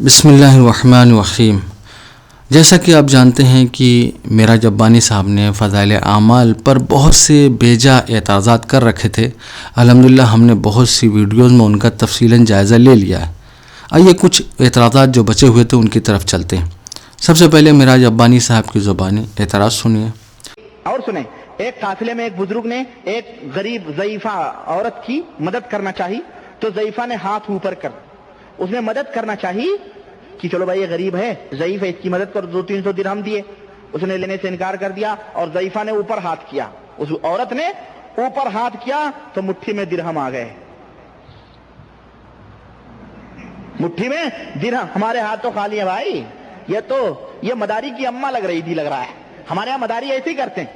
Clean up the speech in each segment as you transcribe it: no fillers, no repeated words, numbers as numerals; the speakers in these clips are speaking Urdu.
بسم اللہ الرحمن الرحیم۔ جیسا کہ آپ جانتے ہیں کہ معراج ربانی صاحب نے فضائل اعمال پر بہت سے بیجا اعتراضات کر رکھے تھے۔ الحمدللہ ہم نے بہت سی ویڈیوز میں ان کا تفصیلاً جائزہ لے لیا ہے۔ آئیے کچھ اعتراضات جو بچے ہوئے تھے ان کی طرف چلتے ہیں۔ سب سے پہلے معراج ربانی صاحب کی زبانی اعتراض سنیے۔ اور سنیں، ایک قافلے میں ایک بزرگ نے ایک غریب ضعیفہ عورت کی مدد کرنا چاہی تو ضعیفہ نے ہاتھ اوپر کر اس نے مدد کرنا چاہی کہ چلو بھائی یہ غریب ہے، ضعیف ہے، اس کی مدد کر، 200-300 درہم دیے، اس نے لینے سے انکار کر دیا اور ضعیفہ نے اوپر ہاتھ کیا، اس عورت نے اوپر ہاتھ کیا تو مٹھی میں درہم آ گئے، مٹھی میں درہم۔ ہمارے ہاتھ تو خالی ہے بھائی، یہ مداری کی اماں لگ رہی تھی، لگ رہا ہے ہمارے یہاں مداری ایسے ہی کرتے ہیں۔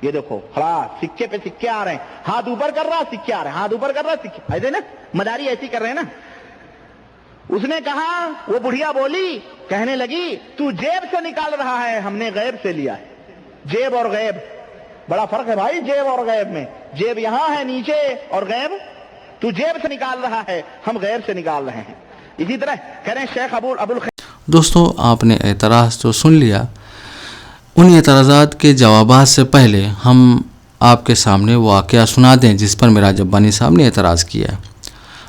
یہ دیکھو کھڑا سکے پہ سکے آ رہے ہیں، ہاتھ اوپر کر رہا سکے آ رہے ہیں، ہاتھ اوپر کر رہا سکے، ایسے نا مداری ایسی کر رہے ہیں نا۔ اس نے کہا، وہ بڑھیا بولی، کہنے لگی تو جیب سے نکال رہا ہے، ہم نے غیب سے لیا ہے۔ جیب اور غیب بڑا فرق ہے بھائی، جیب اور غیب میں۔ جیب یہاں ہے نیچے اور غیب تو جیب سے نکال رہا ہے، ہم غیب سے نکال رہے ہیں۔ اسی طرح کریں شیخ ابو دوستو، آپ نے اعتراض تو سن لیا۔ ان اعتراضات کے جوابات سے پہلے ہم آپ کے سامنے واقعہ سنا دیں جس پر معراج ربانی صاحب نے اعتراض کیا ہے۔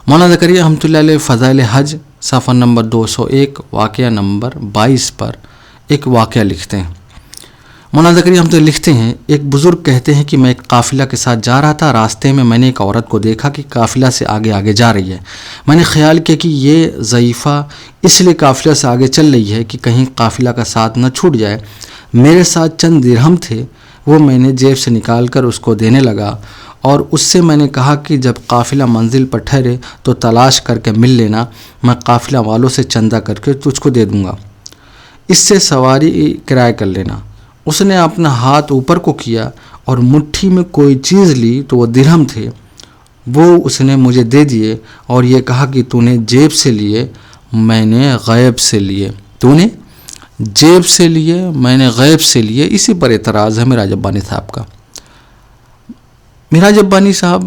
مولانا زکریا رحمۃ اللہ علیہ فضائل حج صفحہ نمبر 201 واقعہ نمبر 22 پر ایک واقعہ لکھتے ہیں۔ مولانا زکریا رحمۃ اللہ لکھتے ہیں، ایک بزرگ کہتے ہیں کہ میں ایک قافلہ کے ساتھ جا رہا تھا، راستے میں میں نے ایک عورت کو دیکھا کہ قافلہ سے آگے آگے جا رہی ہے۔ میں نے خیال کیا کہ یہ ضعیفہ اس لیے قافلہ سے آگے چل رہی ہے کہ کہیں قافلہ کا ساتھ نہ چھوٹ جائے۔ میرے ساتھ چند درہم تھے، وہ میں نے جیب سے نکال کر اس کو دینے لگا اور اس سے میں نے کہا کہ جب قافلہ منزل پر ٹھہرے تو تلاش کر کے مل لینا، میں قافلہ والوں سے چندہ کر کے تجھ کو دے دوں گا، اس سے سواری کرایہ کر لینا۔ اس نے اپنا ہاتھ اوپر کو کیا اور مٹھی میں کوئی چیز لی تو وہ درہم تھے، وہ اس نے مجھے دے دیے اور یہ کہا کہ تو نے جیب سے لیے، میں نے غیب سے لیے، تو نے جیب سے لیے، میں نے غیب سے لیے۔ اسی پر اعتراض ہے معراج ربانی صاحب کا۔ معراج ربانی صاحب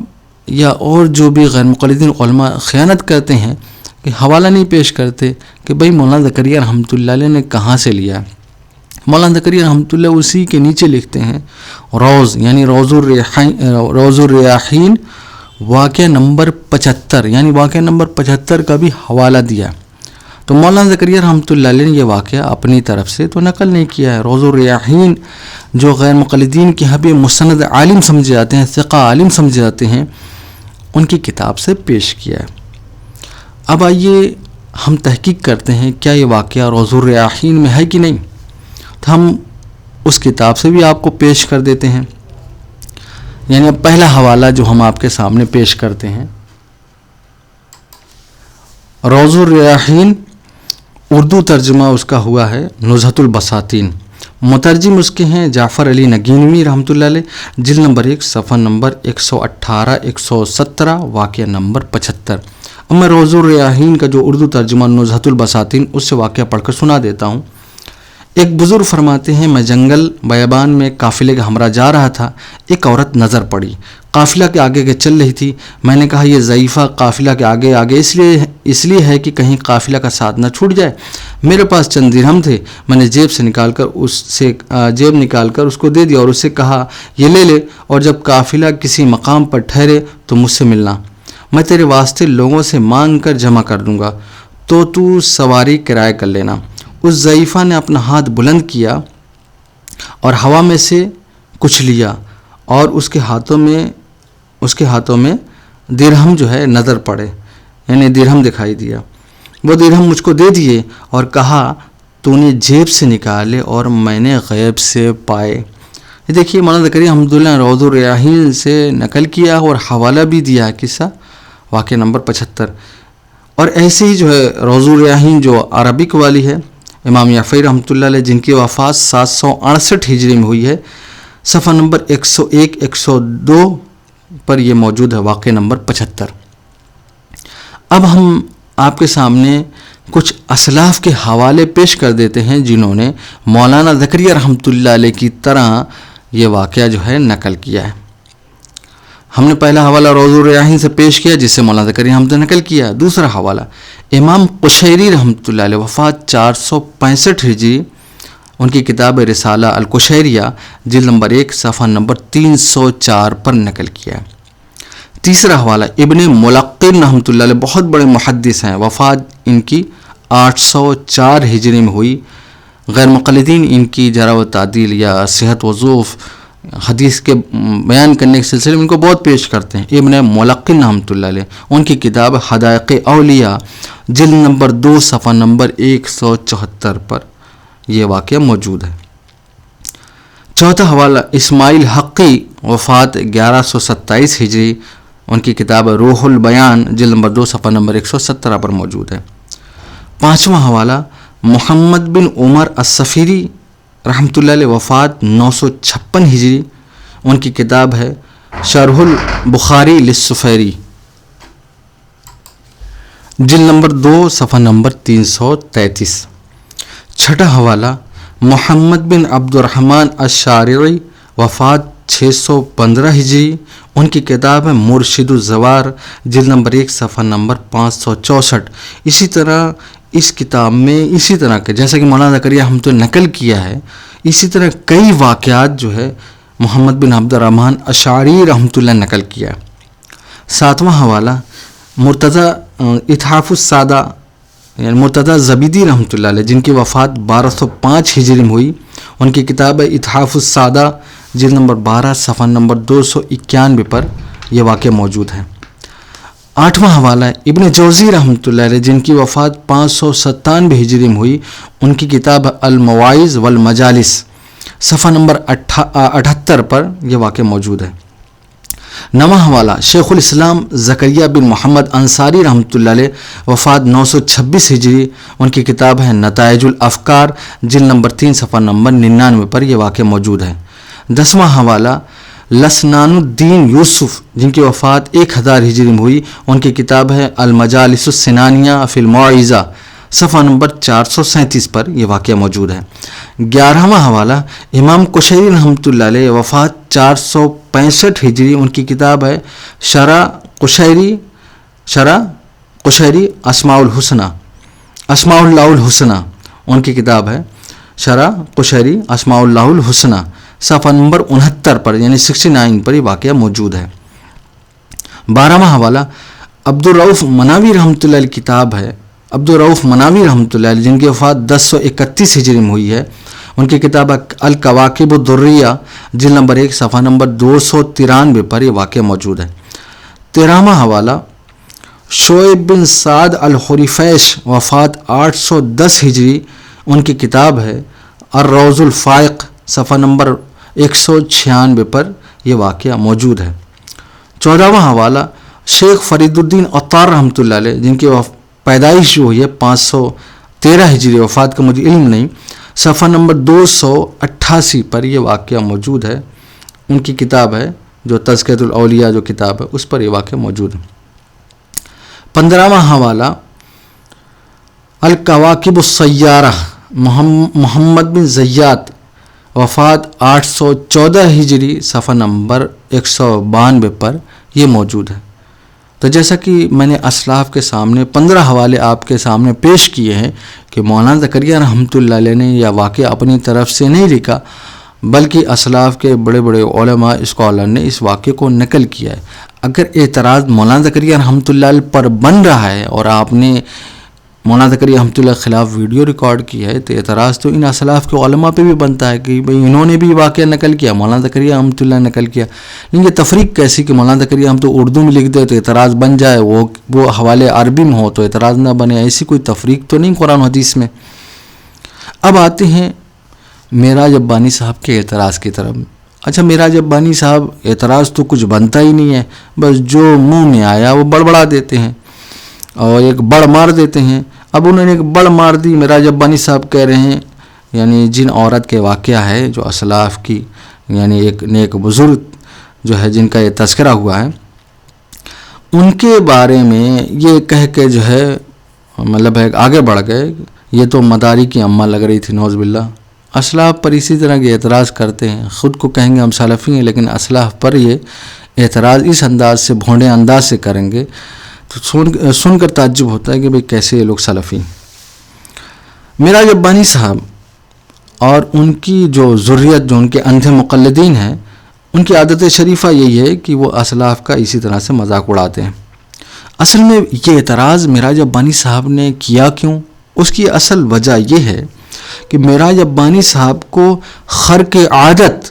یا اور جو بھی غیر مقلدین علماء خیانت کرتے ہیں کہ حوالہ نہیں پیش کرتے کہ بھئی مولانا زکریا رحمۃ اللہ علیہ نے کہاں سے لیا۔ مولانا زکریا رحمۃ اللہ اسی کے نیچے لکھتے ہیں روز یعنی روز الریاحین واقعہ نمبر 75 یعنی واقعہ نمبر 75 کا بھی حوالہ دیا۔ تو مولانا زکریا رحمۃ اللہ علیہ نے یہ واقعہ اپنی طرف سے تو نقل نہیں کیا ہے، روز الریاحین جو غیر مقلدین کے یہاں بھی مستند عالم سمجھے جاتے ہیں، ثقہ عالم سمجھے جاتے ہیں، ان کی کتاب سے پیش کیا ہے۔ اب آئیے ہم تحقیق کرتے ہیں کیا یہ واقعہ روز الریاحین میں ہے کہ نہیں، تو ہم اس کتاب سے بھی آپ کو پیش کر دیتے ہیں۔ یعنی اب پہلا حوالہ جو ہم آپ کے سامنے پیش کرتے ہیں، روز الریاحین اردو ترجمہ اس کا ہوا ہے نزہۃ البساطین، مترجم اس کے ہیں جعفر علی نگینوی رحمۃ اللہ علیہ، جلد نمبر 1 صفحہ نمبر 118 117 واقعہ نمبر 75۔ اب میں روز الریاحین کا جو اردو ترجمہ نزہۃ البساطین اس سے واقعہ پڑھ کر سنا دیتا ہوں۔ ایک بزرگ فرماتے ہیں، میں جنگل بیابان میں قافلے کے ہمراہ جا رہا تھا، ایک عورت نظر پڑی، قافلہ کے آگے کے چل رہی تھی۔ میں نے کہا یہ ضعیفہ قافلہ کے آگے آگے اس لیے ہے کہ کہیں قافلہ کا ساتھ نہ چھوٹ جائے۔ میرے پاس چند درہم تھے، میں نے جیب نکال کر اس کو دے دیا اور اس سے کہا یہ لے لے، اور جب قافلہ کسی مقام پر ٹھہرے تو مجھ سے ملنا، میں تیرے واسطے لوگوں سے مانگ کر جمع کر دوں گا، تو سواری کرایہ کر لینا۔ اس ضعیفہ نے اپنا ہاتھ بلند کیا اور ہوا میں سے کچھ لیا اور اس کے ہاتھوں میں درہم جو ہے نظر پڑے، یعنی درہم دکھائی دیا۔ وہ درہم مجھ کو دے دیے اور کہا تو نے جیب سے نکالے اور میں نے غیب سے پائے۔ یہ دیکھیے مولانا زکریا رحمۃ اللہ نے روز الریاحین سے نقل کیا اور حوالہ بھی دیا قصہ واقعہ نمبر 75۔ اور ایسے ہی جو ہے روز الریاحین جو عربک والی ہے، امام یعفی رحمۃ اللہ علیہ جن کی وفات 768 ہجری میں ہوئی ہے، صفحہ نمبر 101 102 پر یہ موجود ہے واقعہ نمبر 75۔ اب ہم آپ کے سامنے کچھ اسلاف کے حوالے پیش کر دیتے ہیں جنہوں نے مولانا زکریا رحمۃ اللہ علیہ کی طرح یہ واقعہ جو ہے نقل کیا ہے۔ ہم نے پہلا حوالہ روز الریاحین سے پیش کیا جس سے مولانا زکریا رحمۃ اللہ نے نقل کیا۔ دوسرا حوالہ امام قشیری رحمۃ اللہ علیہ وفات 465 ہجری، ان کی کتاب رسالہ القشیریہ جلد نمبر 1 صفحہ نمبر 304 پر نقل کیا ہے۔ تیسرا حوالہ ابن ملقن رحمۃ اللہ علیہ، بہت بڑے محدث ہیں، وفات ان کی 804 ہجری میں ہوئی۔ غیر مقلدین ان کی جرح و تعدیل یا صحت و ضعف حدیث کے بیان کرنے کے سلسلے میں ان کو بہت پیش کرتے ہیں۔ ابن ملقن رحمۃ اللہ علیہ، ان کی کتاب حدائق اولیاء جلد نمبر 2 صفحہ نمبر 174 پر یہ واقعہ موجود ہے۔ چوتھا حوالہ اسماعیل حقی، وفات 1127 ہجری، ان کی کتاب روح البیان جلد نمبر 2 صفحہ نمبر 117 پر موجود ہے۔ پانچواں حوالہ محمد بن عمر الصفیری رحمۃ اللہ علیہ، وفات 956 ہجری، ان کی کتاب ہے شرح البخاری للصفیری جلد نمبر 2 صفحہ نمبر 333۔ چھٹا حوالہ محمد بن عبد الرحمن الشارعی، وفات 615 ہجری، ان کی کتاب ہے مرشد الزوار جلد نمبر 1 صفحہ نمبر 564۔ اسی طرح اس کتاب میں اسی طرح کے جیسا کہ مولانا زکریا ہم تو نقل کیا ہے، اسی طرح کئی واقعات جو ہے محمد بن عبد الرحمن اشعری رحمۃ اللہ نقل کیا ہے۔ ساتواں حوالہ مرتضی اتحاف السادہ یعنی مرتضی زبیدی رحمۃ اللہ علیہ، جن کی وفات 1205 ہجری میں ہوئی، ان کی کتاب ہے اتحاف السادہ جلد نمبر 12 صفحہ نمبر 291 پر یہ واقعہ موجود ہے۔ آٹھواں حوالہ ابن جوزی رحمۃ اللہ علیہ، جن کی وفات 597 ہجری میں ہوئی، ان کی کتاب المواعظ والمجالس صفحہ نمبر 78 پر یہ واقعہ موجود ہے۔ نواں حوالہ شیخ الاسلام زکریا بن محمد انصاری رحمۃ اللہ علیہ، وفات 926 ہجری، ان کی کتاب ہے نتائج الافکار جلد نمبر 3 صفحہ نمبر 99 پر یہ واقعہ موجود ہے۔ 10واں حوالہ لسنان الدین یوسف، جن کی وفات 1000 ہجری میں ہوئی، ان کی کتاب ہے المجالس السنانیہ فی الموعظہ صفحہ نمبر 437 پر یہ واقعہ موجود ہے۔ 11واں حوالہ امام قشیری رحمۃ اللہ علیہ، وفات 465 ہجری، ان کی کتاب ہے شرح قشیری اسماء اللہ الحسنہ، ان کی کتاب ہے شرح قشیری اسماء اللہ الحسنہ صفحہ نمبر 69 پر یعنی 69 پر یہ واقعہ موجود ہے۔ 12واں حوالہ عبدالرؤف مناوی رحمۃ اللہ علیہ کتاب ہے عبدالرؤف مناوی رحمۃ اللہ علیہ، جن کی وفات 1031 ہجری میں ہوئی ہے، ان کی کتاب الکواکب الدریہ جلد نمبر 1 صفحہ نمبر 293 پر یہ واقعہ موجود ہے۔ 13واں حوالہ شعیب بن سعد الخریفیش، وفات 810 ہجری، ان کی کتاب ہے الروض الفائق صفحہ نمبر 196 پر یہ واقعہ موجود ہے۔ 14واں حوالہ شیخ فرید الدین عطار رحمۃ اللہ علیہ، جن کی پیدائش جو ہوئی ہے 513 ہجری، وفات کا مجھے علم نہیں، صفحہ نمبر 288 پر یہ واقعہ موجود ہے، ان کی کتاب ہے جو تذکرۃ الاولیاء جو کتاب ہے اس پر یہ واقعہ موجود ہے۔ 15واں حوالہ الکواکب السیارہ محمد بن زیات، وفات 814 ہجری، صفحہ نمبر 192 پر یہ موجود ہے۔ تو جیسا کہ میں نے اسلاف کے سامنے 15 حوالے آپ کے سامنے پیش کیے ہیں کہ مولانا زکریا رحمۃ اللہ علیہ نے یہ واقعہ اپنی طرف سے نہیں لکھا، بلکہ اسلاف کے بڑے بڑے علماء اسکالر نے اس واقعے کو نقل کیا ہے۔ اگر اعتراض مولانا زکریا رحمۃ اللہ علیہ پر بن رہا ہے اور آپ نے مولانا زکریا رحمۃ اللہ کے خلاف ویڈیو ریکارڈ کیا ہے، تو اعتراض تو ان اسلاف کے علماء پہ بھی بنتا ہے کہ بھئی انہوں نے بھی واقعہ نقل کیا، مولانا زکریا رحمۃ اللہ نے نقل کیا، لیکن یہ تفریق کیسی کہ مولانا زکریا ہم تو اردو میں لکھ دے تو اعتراض بن جائے، وہ حوالے عربی میں ہو تو اعتراض نہ بنے، ایسی کوئی تفریق تو نہیں قرآن حدیث میں۔ اب آتے ہیں معراج ربانی صاحب کے اعتراض کی طرف۔ اچھا، معراج ربانی صاحب اعتراض تو کچھ بنتا ہی نہیں ہے، بس جو منہ میں آیا وہ بڑبڑا دیتے ہیں اور ایک بڑ مار دیتے ہیں۔ اب انہوں نے ایک بڑ مار دی، معراج ربانی صاحب کہہ رہے ہیں یعنی جن عورت کے واقعہ ہے جو اسلاف کی یعنی ایک نیک بزرگ جو ہے جن کا یہ تذکرہ ہوا ہے، ان کے بارے میں یہ کہہ کے جو ہے مطلب ہے آگے بڑھ گئے، یہ تو مداری کی اماں لگ رہی تھی، نعوذ باللہ۔ اسلاف پر اسی طرح کے اعتراض کرتے ہیں، خود کو کہیں گے ہم سلفی ہیں لیکن اسلاف پر یہ اعتراض اس انداز سے بھونڈے انداز سے کریں گے تو سن کر تعجب ہوتا ہے کہ بھئی کیسے یہ لوگ سلفی. معراج ربانی صاحب اور ان کی جو ذریت، جو ان کے اندھے مقلدین ہیں، ان کی عادت شریفہ یہی ہے کہ وہ اسلاف کا اسی طرح سے مذاق اڑاتے ہیں. اصل میں یہ اعتراض معراج ربانی صاحب نے کیا کیوں؟ اس کی اصل وجہ یہ ہے کہ معراج ربانی صاحب کو خرق عادت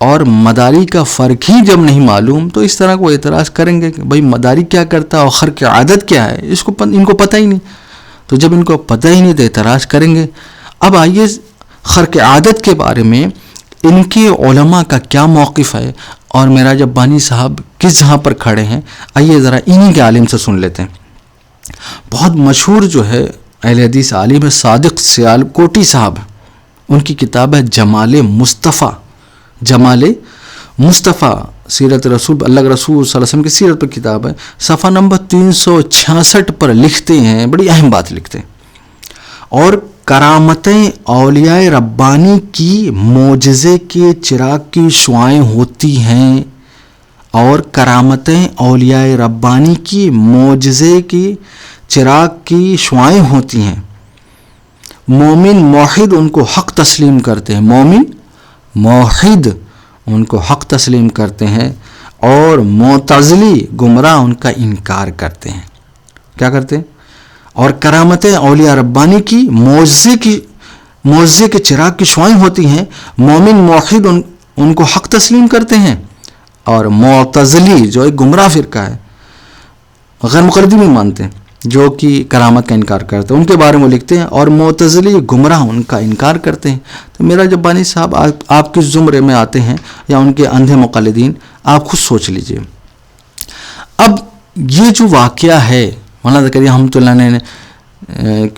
اور مداری کا فرق ہی جب نہیں معلوم تو اس طرح کو اعتراض کریں گے کہ بھائی مداری کیا کرتا ہے اور خرق عادت کیا ہے، ان کو پتہ ہی نہیں. تو جب ان کو پتہ ہی نہیں تو اعتراض کریں گے. اب آئیے خرق عادت کے بارے میں ان کے علماء کا کیا موقف ہے اور معراج ربانی صاحب کس جہاں پر کھڑے ہیں، آئیے ذرا انہی کے عالم سے سن لیتے ہیں. بہت مشہور جو ہے اہل حدیث عالم ہے صادق سیالکوٹی صاحب، ان کی کتاب ہے جمال مصطفیٰ. جمال مصطفیٰ سیرت رسول، اللہ کے رسول صلی اللہ علیہ وسلم کی سیرت پر کتاب ہے. صفحہ نمبر 366 پر لکھتے ہیں، بڑی اہم بات لکھتے ہیں، اور کرامتیں اولیاء ربانی کی معجزے کے چراغ کی شعائیں ہوتی ہیں، اور کرامتیں اولیاء ربانی کی معجزے کی چراغ کی شعائیں ہوتی ہیں. مومن موحد ان کو حق تسلیم کرتے ہیں، مومن موحد ان کو حق تسلیم کرتے ہیں، اور معتزلی گمراہ ان کا انکار کرتے ہیں. کیا کرتے ہیں؟ اور کرامتیں اولیاء ربانی کی معجزے کے چراغ کی شعائیں ہوتی ہیں، مومن موحد ان کو حق تسلیم کرتے ہیں، اور معتزلی جو ایک گمراہ فرقہ ہے، غیر مقلدی بھی مانتے ہیں، جو کہ کرامت کا انکار کرتے ہیں، ان کے بارے میں لکھتے ہیں، اور معتزلی گمراہ ان کا انکار کرتے ہیں. تو معراج ربانی صاحب آپ کس زمرے میں آتے ہیں، یا ان کے اندھے مقلدین، آپ خود سوچ لیجئے. اب یہ جو واقعہ ہے، مولانا زکریا رحمۃ اللہ نے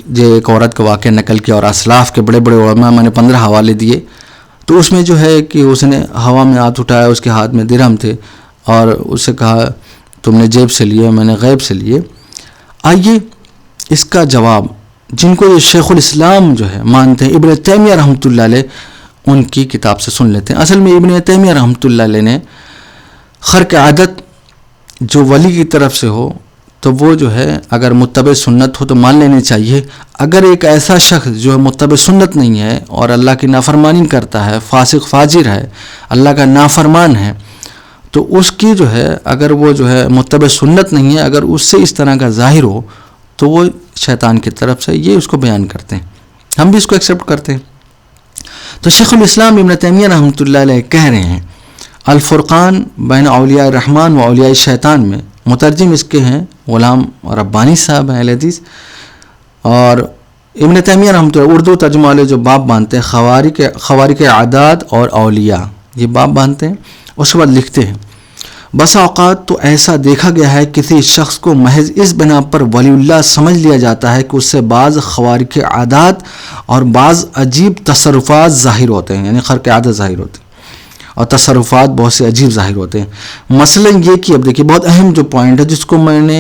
جو ایک عورت کا واقعہ نقل کیا اور اسلاف کے بڑے بڑے علماء، میں نے 15 حوالے دیے، تو اس میں جو ہے کہ اس نے ہوا میں ہاتھ اٹھایا، اس کے ہاتھ میں درہم تھے، اور اس سے کہا تم نے جیب سے لیے، میں نے غیب سے لیے. آئیے اس کا جواب، جن کو یہ شیخ الاسلام جو ہے مانتے ہیں، ابن تیمیہ رحمۃ اللہ علیہ، ان کی کتاب سے سن لیتے ہیں. اصل میں ابن تیمیہ رحمۃ اللہ علیہ نے خرق عادت جو ولی کی طرف سے ہو تو وہ جو ہے اگر متبع سنت ہو تو مان لینے چاہیے. اگر ایک ایسا شخص جو ہے متبع سنت نہیں ہے اور اللہ کی نافرمانی کرتا ہے، فاسق فاجر ہے، اللہ کا نافرمان ہے، تو اس کی جو ہے اگر وہ جو ہے متبع سنت نہیں ہے، اگر اس سے اس طرح کا ظاہر ہو تو وہ شیطان کی طرف سے یہ اس کو بیان کرتے ہیں. ہم بھی اس کو ایکسیپٹ کرتے ہیں. تو شیخ الاسلام ابن تیمیہ رحمۃ اللہ علیہ کہہ رہے ہیں الفرقان بین اولیاء الرحمن و اولیاء الشیطان میں، مترجم اس کے ہیں غلام ربانی صاحب ہیں اہل حدیث، اور ابن تیمیہ رحمۃ اللہ اردو ترجمہ والے جو باب باندھتے ہیں خوارق عادات اور اولیاء، یہ باب باندھتے ہیں. اس کے بعد لکھتے ہیں بسا اوقات تو ایسا دیکھا گیا ہے کسی شخص کو محض اس بنا پر ولی اللہ سمجھ لیا جاتا ہے کہ اس سے بعض خوارق عادات اور بعض عجیب تصرفات ظاہر ہوتے ہیں، یعنی خرق عادت ظاہر ہوتے ہیں اور تصرفات بہت سے عجیب ظاہر ہوتے ہیں. مثلا یہ کہ اب دیکھیے بہت اہم جو پوائنٹ ہے جس کو میں نے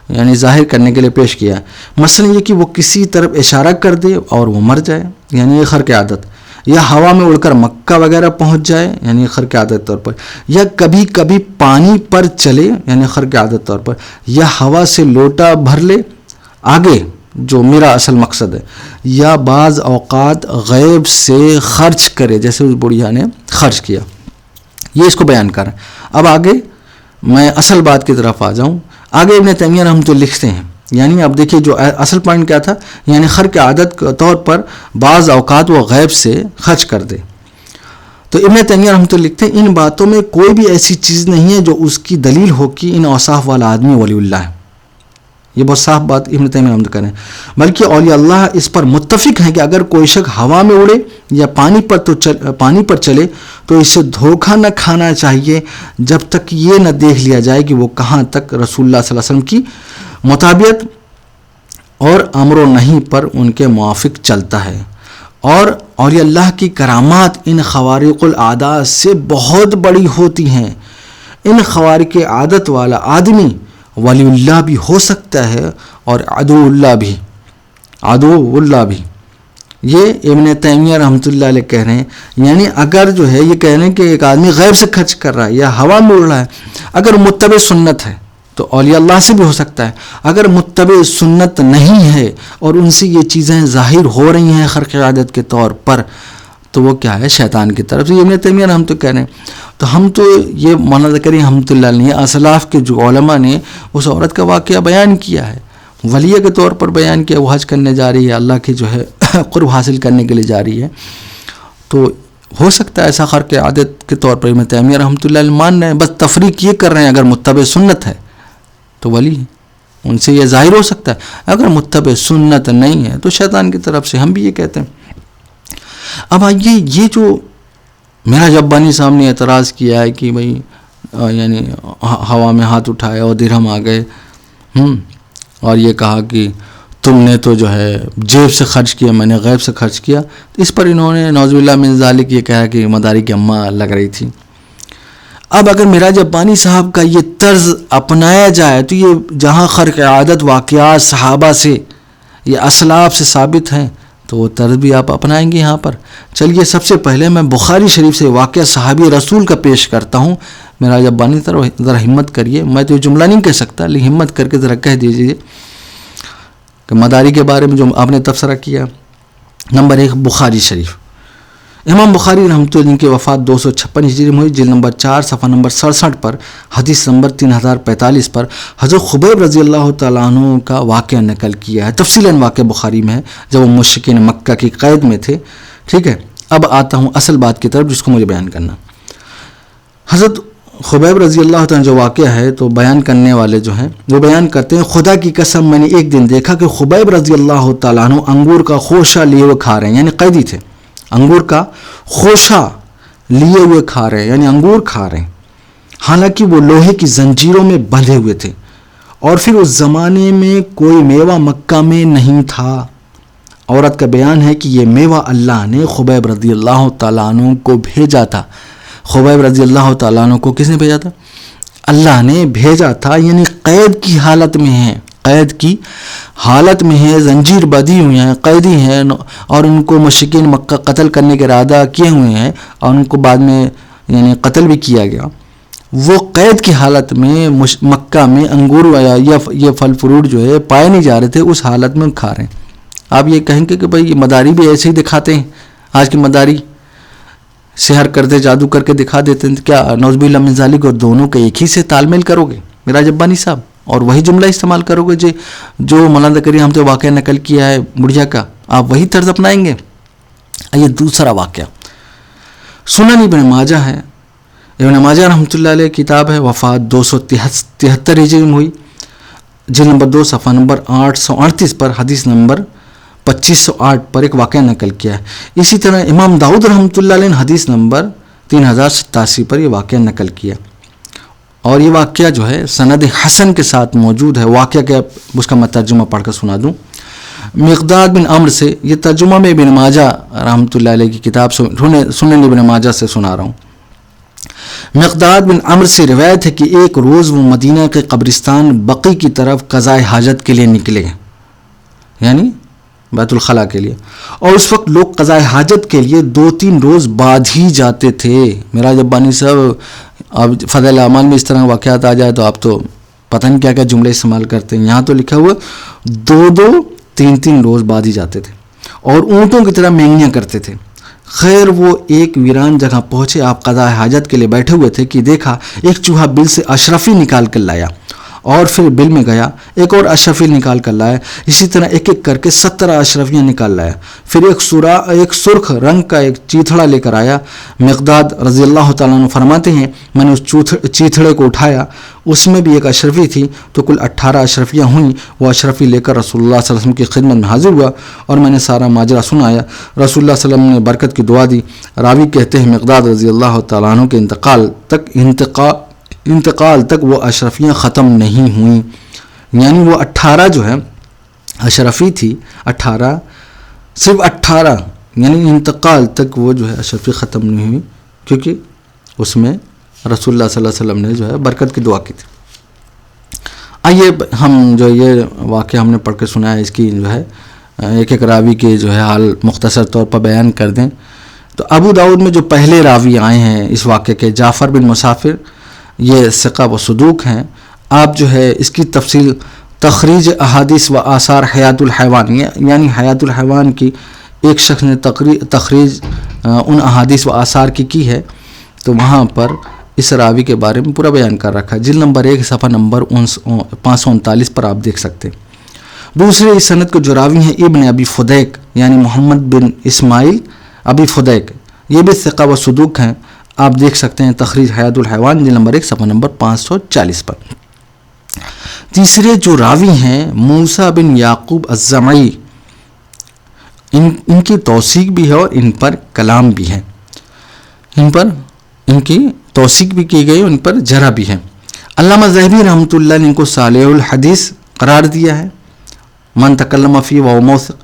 یعنی ظاہر کرنے کے لیے پیش کیا ہے، مثلا یہ کہ وہ کسی طرف اشارہ کر دے اور وہ مر جائے، یعنی یہ خرق عادت، یا ہوا میں اڑ کر مکہ وغیرہ پہنچ جائے، یعنی خرق عادت طور پر، یا کبھی کبھی پانی پر چلے، یعنی خرق عادت طور پر، یا ہوا سے لوٹا بھر لے آگے، جو میرا اصل مقصد ہے، یا بعض اوقات غیب سے خرچ کرے، جیسے اس بڑھیا نے خرچ کیا. یہ اس کو بیان کر رہے ہیں. اب آگے میں اصل بات کی طرف آ جاؤں. آگے ابن تیمیہ رحمۃ اللہ لکھتے ہیں، یعنی اب دیکھیے جو اصل پوائنٹ کیا تھا، یعنی خرق عادت کے طور پر بعض اوقات وہ غیب سے خرچ کر دے. تو ابن تیمیہ رحمۃ اللہ لکھتے ہیں ان باتوں میں کوئی بھی ایسی چیز نہیں ہے جو اس کی دلیل ہو کہ ان اوصاف والا آدمی ولی اللہ ہے. یہ بہت صاف بات ابن تیمیہ رحمۃ اللہ کریں، بلکہ اولیاء اللہ اس پر متفق ہیں کہ اگر کوئی شخص ہوا میں اڑے یا پانی پر چلے تو اسے دھوکہ نہ کھانا چاہیے جب تک یہ نہ دیکھ لیا جائے کہ وہ کہاں تک رسول اللہ صلی اللہ علیہ وسلم کی مطابقت اور امر و نہی پر ان کے موافق چلتا ہے. اور اولیاء اللہ کی کرامات ان خوارق العادات سے بہت بڑی ہوتی ہیں. ان خوارق عادت والا آدمی ولی اللہ بھی ہو سکتا ہے اور عدو اللہ بھی. یہ ابن تیمیہ رحمۃ اللہ علیہ کہہ رہے ہیں، یعنی اگر جو ہے یہ کہہ رہے ہیں کہ ایک آدمی غیب سے خرچ کر رہا ہے یا ہوا میں اڑ رہا ہے، اگر متبع سنت ہے تو اولیاء اللہ سے بھی ہو سکتا ہے. اگر متبع سنت نہیں ہے اور ان سے یہ چیزیں ظاہر ہو رہی ہیں خرق عادت کے طور پر تو وہ کیا ہے؟ شیطان کی طرف سے. ابن تیمیہ ہم تو کہہ رہے ہیں. تو ہم تو یہ مولانا زکریا رحمۃ اللہ علیہ اسلاف کے جو علماء نے اس عورت کا واقعہ بیان کیا ہے، ولیہ کے طور پر بیان کیا، وہ حج کرنے جا رہی ہے، اللہ کی جو ہے قرب حاصل کرنے کے لیے جا رہی ہے. تو ہو سکتا ہے ایسا خرق عادت کے طور پر ابن تیمیہ رحمۃ اللہ علیہ مان رہے ہیں، بس تفریق یہ کر رہے ہیں اگر متبع سنت ہے تو ولی ہے، ان سے یہ ظاہر ہو سکتا ہے. اگر متبع سنت نہیں ہے تو شیطان کی طرف سے. ہم بھی یہ کہتے ہیں. اب آئیے یہ جو میرا جبانی صاحب نے اعتراض کیا ہے کہ بھئی یعنی ہوا میں ہاتھ اٹھایا اور درہم آ گئے اور یہ کہا کہ تم نے تو جو ہے جیب سے خرچ کیا، میں نے غیب سے خرچ کیا. اس پر انہوں نے نعوذ باللہ من ذالک یہ کہا کہ مداری کی اماں لگ رہی تھی. اب اگر میراج ربانی صاحب کا یہ طرز اپنایا جائے تو یہ جہاں خرق عادت واقعات صحابہ سے یا اسلاف سے ثابت ہیں تو وہ طرز بھی آپ اپنائیں گے یہاں پر. چلیے سب سے پہلے میں بخاری شریف سے واقعہ صحابی رسول کا پیش کرتا ہوں. میراج ربانی ذرا ہمت کریے، میں تو یہ جملہ نہیں کہہ سکتا لیکن ہمت کر کے ذرا کہہ دیجیے کہ مداری کے بارے میں جو آپ نے تبصرہ کیا. نمبر 1 بخاری شریف. امام بخاری رحمۃ اللہ کی وفات 256 ہجری میں ہوئی. جلد نمبر 4 صفحہ نمبر 67 پر حدیث نمبر 3045 پر حضرت خبیب رضی اللہ تعالیٰ عنہ کا واقعہ نقل کیا ہے. تفصیلاً واقعہ بخاری میں ہے جب وہ مشرکین مکہ کی قید میں تھے. ٹھیک ہے، اب آتا ہوں اصل بات کی طرف جس کو مجھے بیان کرنا. حضرت خبیب رضی اللہ تعالیٰ جو واقعہ ہے تو بیان کرنے والے جو ہیں وہ بیان کرتے ہیں، خدا کی قسم میں نے ایک دن دیکھا کہ خبیب رضی اللہ تعالیٰ عنہ انگور کا خوشہ لیے ہوئے کھا رہے ہیں، یعنی قیدی تھے، انگور کا خوشہ لیے ہوئے کھا رہے ہیں، یعنی انگور کھا رہے ہیں، حالانکہ وہ لوہے کی زنجیروں میں بندھے ہوئے تھے. اور پھر اس زمانے میں کوئی میوہ مکہ میں نہیں تھا. عورت کا بیان ہے کہ یہ میوہ اللہ نے خبیب رضی اللہ تعالیٰ عنہ کو بھیجا تھا. خبیب رضی اللہ تعالیٰ عنہ کو کس نے بھیجا تھا؟ اللہ نے بھیجا تھا. یعنی قید کی حالت میں ہیں، قید کی حالت میں ہیں، زنجیر بدھی ہوئی ہیں، قیدی ہیں اور ان کو مشرکین مکہ قتل کرنے کے ارادہ کیے ہوئے ہیں اور ان کو بعد میں یعنی قتل بھی کیا گیا. وہ قید کی حالت میں مکہ میں انگور یا یہ پھل فروٹ جو ہے پائے نہیں جا رہے تھے، اس حالت میں کھا رہے ہیں. آپ یہ کہیں گے کہ بھائی یہ مداری بھی ایسے ہی دکھاتے ہیں، آج کی مداری سحر کرتے جادو کر کے دکھا دیتے ہیں. کیا نعوذ باللہ من ذالک اور دونوں کے ایک ہی سے تال میل کرو گے میراج ربانی صاحب اور وہی جملہ استعمال کرو گے جو مولانا زکریا ہم تو واقعہ نقل کیا ہے بڑھیا کا، آپ وہی طرز اپنائیں گے؟ یہ دوسرا واقعہ سنن ابن ماجہ ہے. ابن ماجہ رحمۃ اللہ علیہ کتاب ہے، وفات 273 ہجری میں ہوئی. جلد نمبر 2 صفحہ نمبر 838 پر حدیث نمبر 2508 پر ایک واقعہ نقل کیا ہے. اسی طرح امام داؤد رحمۃ اللہ علیہ نے حدیث نمبر 3087 پر یہ واقعہ نقل کیا اور یہ واقعہ جو ہے سند حسن کے ساتھ موجود ہے. واقعہ کے اس کا میں ترجمہ پڑھ کر سنا دوں. مقداد بن عمر سے، یہ ترجمہ میں ابن ماجہ رحمۃ اللہ علیہ کی کتاب سنن ابن ماجہ سے سنا رہا ہوں. مقداد بن عمر سے روایت ہے کہ ایک روز وہ مدینہ کے قبرستان بقی کی طرف قضاء حاجت کے لیے نکلے، یعنی بیت الخلاء کے لیے، اور اس وقت لوگ قضاء حاجت کے لیے 2-3 روز بعد ہی جاتے تھے. میراج ربانی صاحب اب فضائل اعمال میں اس طرح واقعات آ جائے تو آپ تو پتہ نہیں کیا کیا جملے استعمال کرتے ہیں. یہاں تو لکھا ہوا 2-3 روز بعد ہی جاتے تھے اور اونٹوں کی طرح مینگیاں کرتے تھے. خیر وہ ایک ویران جگہ پہنچے، آپ قضاء حاجت کے لیے بیٹھے ہوئے تھے کہ دیکھا ایک چوہا بل سے اشرفی نکال کر لایا اور پھر بل میں گیا، ایک اور اشرفی نکال کر لایا. اسی طرح ایک ایک کر کے 17 اشرفیاں نکال لایا. پھر ایک سرخ رنگ کا ایک چیتھڑا لے کر آیا. مقداد رضی اللہ تعالیٰ عنہ فرماتے ہیں میں نے اس چیتھڑے کو اٹھایا، اس میں بھی ایک اشرفی تھی، تو کل 18 اشرفیاں ہوئیں. وہ اشرفی لے کر رسول اللہ صلی اللہ علیہ وسلم کی خدمت میں حاضر ہوا اور میں نے سارا ماجرا سنایا. رسول اللہ صلی اللہ علیہ وسلم نے برکت کی دعا دی. راوی کہتے ہیں مقداد رضی اللہ تعالیٰ عنہ کے انتقال تک وہ اشرفیاں ختم نہیں ہوئیں. یعنی وہ 18 جو ہے اشرفی تھی، 18 صرف 18 یعنی انتقال تک وہ جو ہے اشرفی ختم نہیں ہوئی، کیونکہ اس میں رسول اللہ صلی اللہ علیہ وسلم نے جو ہے برکت کی دعا کی تھی. آئیے ہم جو یہ واقعہ ہم نے پڑھ کے سنا ہے اس کی جو ہے ایک ایک راوی کے جو ہے حال مختصر طور پر بیان کر دیں. تو ابو داؤد میں جو پہلے راوی آئے ہیں اس واقعے کے، جعفر بن مسافر، یہ ثقہ و صدوق ہیں. آپ جو ہے اس کی تفصیل تخریج احادیث و آثار حیات الحیوان، یعنی حیات الحیوان کی ایک شخص نے تخریج ان احادیث و آثار کی ہے، تو وہاں پر اس راوی کے بارے میں پورا بیان کر رکھا ہے، جلد نمبر 1 صفحہ نمبر 539 پر آپ دیکھ سکتے ہیں۔ دوسرے اس سند کو جو راوی ہیں ابن ابی فدیک یعنی محمد بن اسماعیل ابی فدیک، یہ بھی ثقہ و صدوق ہیں، آپ دیکھ سکتے ہیں تخریج حیات الحیوان جلد نمبر 1 صفحہ نمبر 540 پر۔ تیسرے جو راوی ہیں موسیٰ بن یعقوب الزمعی، ان کی توثیق بھی ہے اور ان پر کلام بھی ہے، ان کی توثیق بھی کی گئی، ان پر جرح بھی ہے۔ علامہ ذہبی رحمۃ اللہ نے ان کو صالح الحدیث قرار دیا ہے، من تکلم فی و موثق۔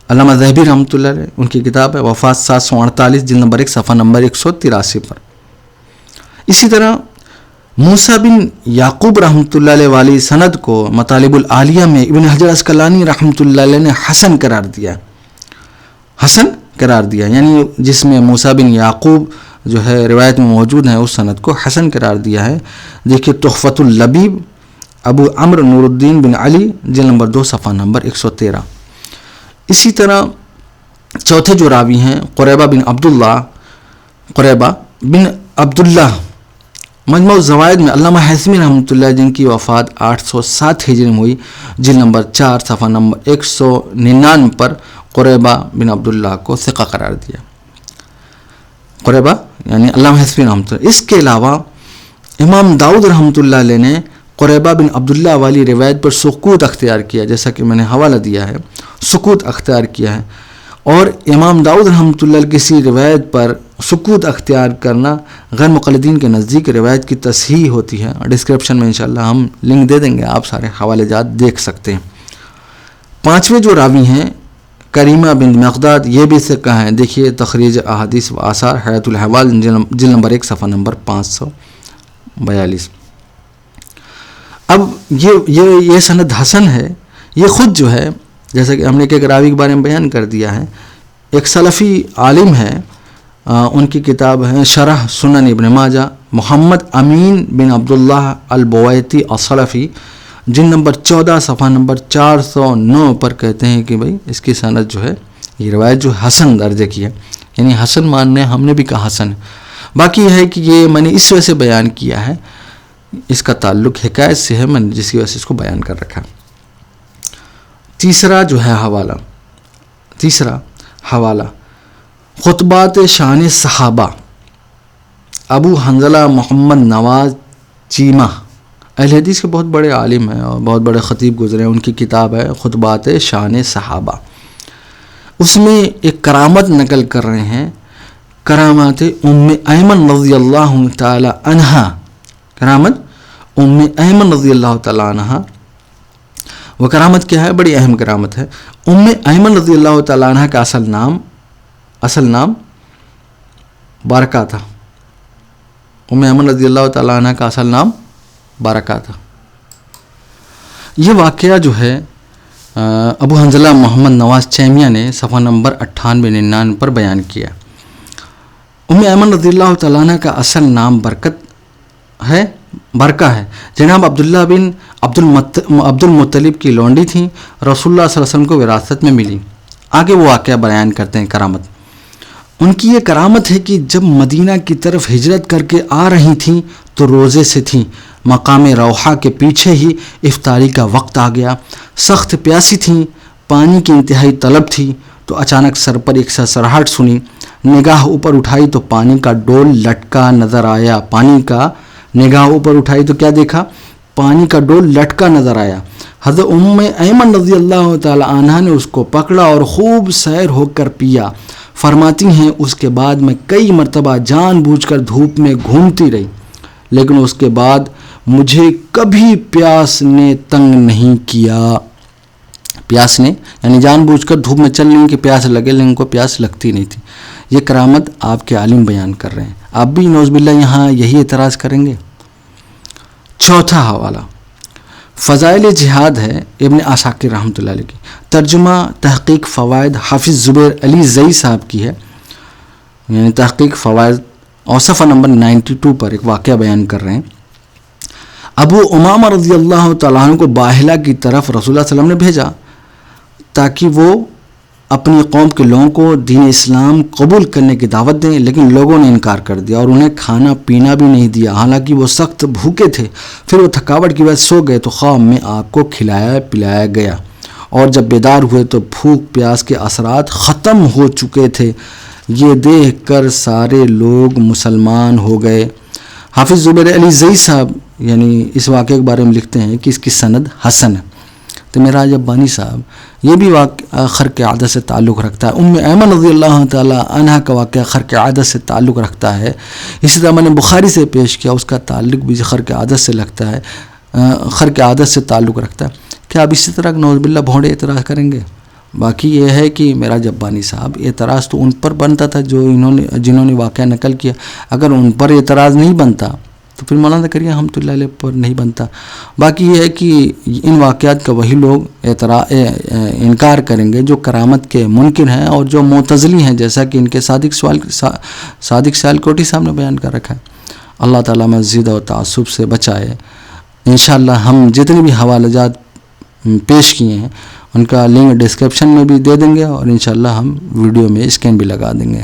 علامہ ذہبی رحمۃ اللہ علیہ ان کی کتاب ہے وفات 748 جلد نمبر 1 صفحہ نمبر 183 پر۔ اسی طرح موسیٰ بن یعقوب رحمۃ اللہ علیہ والی سند کو مطالب العالیہ میں ابن حجر عسقلانی رحمۃ اللہ علیہ نے حسن قرار دیا، یعنی جس میں موسیٰ بن یعقوب جو ہے روایت میں موجود ہے اس سند کو حسن قرار دیا ہے۔ دیکھیے تحفۃ اللبیب ابو عمرو نور الدین بن علی جلد نمبر 2 صفحہ نمبر 113۔ اسی طرح چوتھے جو راوی ہیں قریبہ بن عبداللہ، مجموع الزوائد میں علامہ حیثمی رحمۃ اللہ جن کی وفات 807 ہجری میں ہوئی، جلد نمبر 4 صفحہ نمبر 199 پر قریبہ بن عبداللہ کو ثقہ قرار دیا، قریبہ یعنی علامہ حیثمی رحمۃ اللہ۔ اس کے علاوہ امام داؤد رحمۃ اللہ علیہ نے قریبہ بن عبداللہ والی روایت پر سکوت اختیار کیا، جیسا کہ میں نے حوالہ دیا ہے، سکوت اختیار کیا ہے، اور امام داؤد رحمۃ اللہ علیہ کسی روایت پر سکوت اختیار کرنا غیر مقلدین کے نزدیک روایت کی تصحیح ہوتی ہے۔ ڈسکرپشن میں انشاءاللہ ہم لنک دے دیں گے، آپ سارے حوالے جات دیکھ سکتے ہیں۔ پانچویں جو راوی ہیں کریمہ بن مقداد، یہ بھی ثقہ ہیں، دیکھیے تخریج احادیث و آثار حیات الحیوان جلد نمبر 1 صفحہ نمبر 542۔ اب یہ سند حسن ہے، یہ خود جو ہے جیسا کہ ہم نے ایک راوی کے بارے میں بیان کر دیا ہے، ایک سلفی عالم ہے، ان کی کتاب ہے شرح سنن ابن ماجہ، محمد امین بن عبداللہ البویتی السلفی، جن نمبر 14 صفحہ نمبر 409 پر کہتے ہیں کہ بھئی اس کی سند جو ہے یہ روایت جو حسن درجے کی ہے، یعنی حسن ماننے ہم نے بھی کہا حسن ہے۔ باقی یہ ہے کہ یہ میں نے اس وجہ سے بیان کیا ہے، اس کا تعلق حکایت سے ہے، میں نے جس کی وجہ سے اس کو بیان کر رکھا۔ تیسرا جو ہے حوالہ خطبات شان صحابہ، ابو حنظلہ محمد نواز چیمہ، اہل حدیث کے بہت بڑے عالم ہیں اور بہت بڑے خطیب گزرے ہیں، ان کی کتاب ہے خطبات شان صحابہ۔ اس میں ایک کرامت نقل کر رہے ہیں، کرامات ام ایمن رضی اللہ تعالی عنہا، کرامت ام ایمن رضی اللہ تعالی عنہا۔ وہ کرامت کیا ہے؟ بڑی اہم کرامت ہے۔ ام ایمن رضی اللہ تعالی عنہ کا اصل نام بارکہ تھا۔ ام ایمن رضی اللہ تعالی عنہ کا اصل نام بارکہ تھا۔ یہ واقعہ جو ہے ابو حنظلہ محمد نواز چیمیہ نے صفحہ نمبر 98-99 پر بیان کیا۔ ام ایمن رضی اللہ تعالی عنہ کا اصل نام برکہ ہے۔ جناب عبداللہ بن عبد المطلب کی لونڈی تھیں، رسول اللہ صلی اللہ علیہ وسلم کو وراثت میں ملی۔ آگے وہ واقعہ بیان کرتے ہیں کرامت۔ ان کی یہ کرامت ہے کہ جب مدینہ کی طرف ہجرت کر کے آ رہی تھیں تو روزے سے تھیں، مقام روحہ کے پیچھے ہی افطاری کا وقت آ گیا، سخت پیاسی تھیں، پانی کی انتہائی طلب تھی، تو اچانک سر پر ایک سرسراہٹ سنی، نگاہ اوپر اٹھائی تو پانی کا ڈول لٹکا نظر آیا۔ نگاہ اوپر اٹھائی تو کیا دیکھا؟ پانی کا ڈول لٹکا نظر آیا۔ حضرت ام ایمن رضی اللہ تعالی عنہ نے اس کو پکڑا اور خوب سیر ہو کر پیا۔ فرماتی ہیں اس کے بعد میں کئی مرتبہ جان بوجھ کر دھوپ میں گھومتی رہی، لیکن اس کے بعد مجھے کبھی پیاس نے تنگ نہیں کیا۔ پیاس نے یعنی جان بوجھ کر دھوپ میں چل رہی کہ پیاس لگے، لیکن ان کو پیاس لگتی نہیں تھی۔ یہ کرامت آپ کے عالم بیان کر رہے ہیں، آپ بھی نعوذ باللہ یہاں یہی اعتراض کریں گے۔ چوتھا حوالہ فضائل جہاد ہے، ابن عساکر رحمۃ اللہ علیہ کی، ترجمہ تحقیق فوائد حافظ زبیر علی زئی صاحب کی ہے، یعنی تحقیق فوائد، اور صفحہ نمبر 92 پر ایک واقعہ بیان کر رہے ہیں۔ ابو امامہ رضی اللہ تعالیٰ عنہ کو باہلا کی طرف رسول اللہ صلی اللہ علیہ وسلم نے بھیجا تاکہ وہ اپنی قوم کے لوگوں کو دین اسلام قبول کرنے کی دعوت دیں، لیکن لوگوں نے انکار کر دیا اور انہیں کھانا پینا بھی نہیں دیا، حالانکہ وہ سخت بھوکے تھے۔ پھر وہ تھکاوٹ کی وجہ سے سو گئے تو خواب میں آپ کو کھلایا پلایا گیا، اور جب بیدار ہوئے تو بھوک پیاس کے اثرات ختم ہو چکے تھے۔ یہ دیکھ کر سارے لوگ مسلمان ہو گئے۔ حافظ زبیر علی زئی صاحب یعنی اس واقعے کے بارے میں لکھتے ہیں کہ اس کی سند حسن ہے۔ تو میرا ابانی صاحب یہ بھی واقعہ خرق عادت سے تعلق رکھتا ہے۔ ام ایمن رضی اللہ تعالیٰ عنہ کا واقعہ خرق عادت سے تعلق رکھتا ہے۔ اسی طرح میں نے بخاری سے پیش کیا، اس کا تعلق بھی خرق عادت سے لگتا ہے، خرق عادت سے تعلق رکھتا ہے۔ کیا اب اسی طرح نعوذ باللہ بھونڈے اعتراض کریں گے؟ باقی یہ ہے کہ میرا جبانی صاحب اعتراض تو ان پر بنتا تھا جنہوں نے واقعہ نقل کیا، اگر ان پر اعتراض نہیں بنتا تو پھر مولانا زکریا رحمۃ اللہ علیہ پر نہیں بنتا۔ باقی یہ ہے کہ ان واقعات کا وہی لوگ انکار کریں گے جو کرامت کے منکر ہیں اور جو معتزلی ہیں، جیسا کہ ان کے صادق سیال کوٹی صاحب نے بیان کر رکھا ہے۔ اللہ تعالیٰ مزید اور تعصب سے بچائے۔ انشاءاللہ ہم جتنے بھی حوالہ جات پیش کیے ہیں ان کا لنک ڈسکرپشن میں بھی دے دیں گے، اور انشاءاللہ ہم ویڈیو میں اسکین بھی لگا دیں گے۔